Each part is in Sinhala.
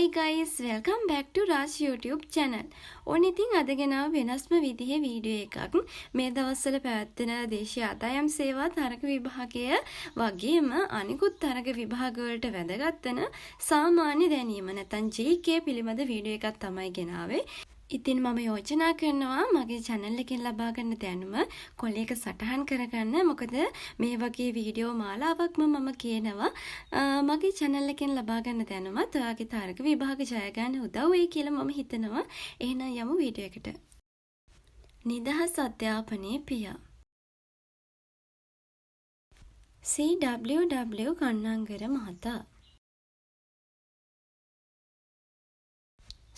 Hi guys, welcome back to Raj YouTube channel. ඕන ඉතින් අද ගෙනාව වෙනස්ම විදිහේ වීඩියෝ එකක්. මේ දවස්වල පැවැත්වෙන දේශීය ආදායම් සේවා තරග විභාගය වගේම අනිකුත් තරග විභාග වලට වැදගත් වෙන සාමාන්‍ය දැනීම නැත්නම් GK පිළිබඳ වීඩියෝ එකක් තමයි ගෙනාවේ. ඉතින් මම යෝජනා කරනවා මගේ channel එකෙන් ලබා ගන්න දැනුම කොලයක සටහන් කරගන්න. මොකද මේ වගේ වීඩියෝ මාලාවක්ම මම කියනවා මගේ channel එකෙන් ලබා ගන්න දැනුමත් ඔයාගේ තරග විභාග ජය ගන්න උදව් වෙයි කියලා මම හිතනවා. එහෙනම් යමු වීඩියෝ එකට. නිදහස් අධ්‍යාපනයේ පියා CWW කන්නංගර මහතා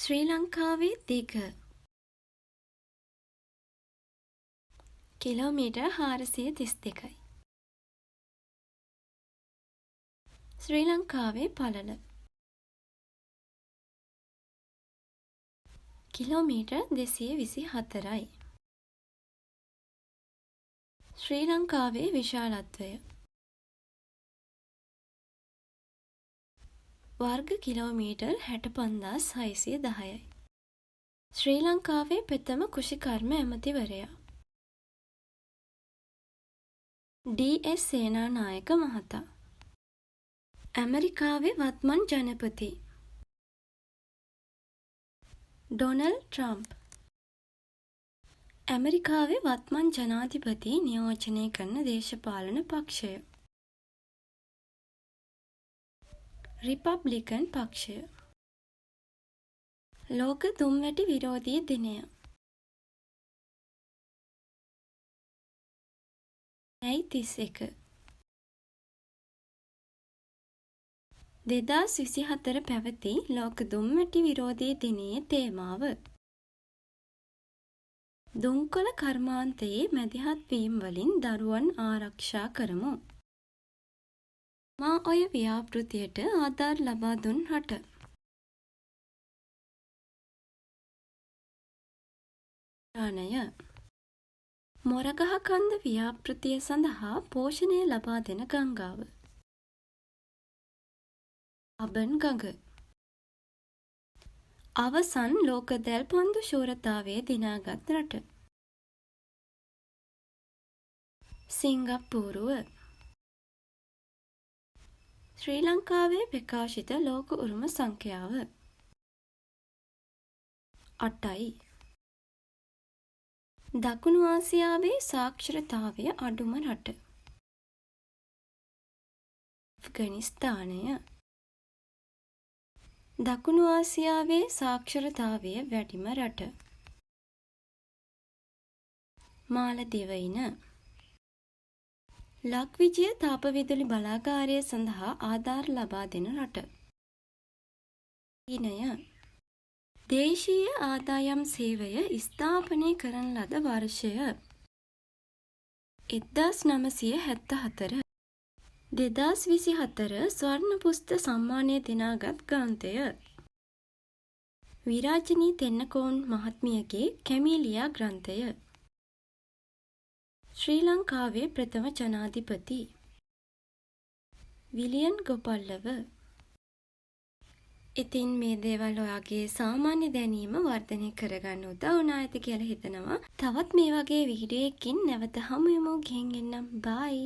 ශ්‍රී ලංකාවේ දිග කිලෝමීටර් 432යි. ශ්‍රී ලංකාවේ පළල කිලෝමීටර් 224යි. ශ්‍රී ලංකාවේ විශාලත්වය වර්ග කිලෝමීටර් 65610යි. ශ්‍රී ලංකාවේ ප්‍රථම කෘෂිකර්ම ඇමතිවරයා DS සේනානායක මහතා. ඇමරිකාවේ වත්මන් ජනපති ඩොනල්ඩ් ට්‍රම්ප්. ඇමරිකාවේ වත්මන් ජනාධිපති නියෝජනය කරන දේශපාලන පක්ෂය රිපබ්ලිකන් පක්ෂය. ලෝක දුම්වැටි විරෝධී දිනය මැයි 31. 2024 පැවති ලෝක දුම්වැටි විරෝධී දිනයේ තේමාව දුම්කොළ කර්මාන්තයේ මැදිහත් වීම් වලින් දරුවන් ආරක්ෂා කරමු. මා ඔය ව්‍යාපෘතියට ආධාර ලබා දුන් රට ානය මොරගහකන්ද ව්‍යාපෘතිය සඳහා පෝෂණය ලබා දෙන ගංගාව අබන් ගඟ. අවසන් ලෝක දැල්පන්දු ශූරතාවය දිනාගත් රට සිංගප්පූරුව. ශ්‍රී ලංකාවේ ප්‍රකාශිත ලෝක උරුම සංඛ්‍යාව 8යි. දකුණු ආසියාවේ සාක්ෂරතාවය අඩුම රට අෆ්ගනිස්තානය. දකුණු ආසියාවේ සාක්ෂරතාවය වැඩිම රට මාලදිවයින. ලක්විජය තාපවිදුලි බලාගාරය සඳහා ආධාර ලබා දෙන රට චීනය. දේශීය ආදායම් සේවය ස්ථාපනය කරන ලද වර්ෂය 1974. 2024 ස්වර්ණ පුස්ත සම්මානය දිනාගත් ග්‍රන්ථය විරාජනී තෙන්නකෝන් මහත්මියගේ කැමීලියා ග්‍රන්ථය. ශ්‍රී ලංකාවේ ප්‍රථම ජනාධිපති විලියන් ගොපල්ලව. ඉතින් මේ දේවල් ඔයාගේ සාමාන්‍ය දැනීම වර්ධනය කරගන්න උදව් වුණා ඇති කියලා හිතනවා. තවත් මේ වගේ වීඩියෝ එකකින් නැවත හමු වෙමු. ගෙන් එන්නම්. බයි.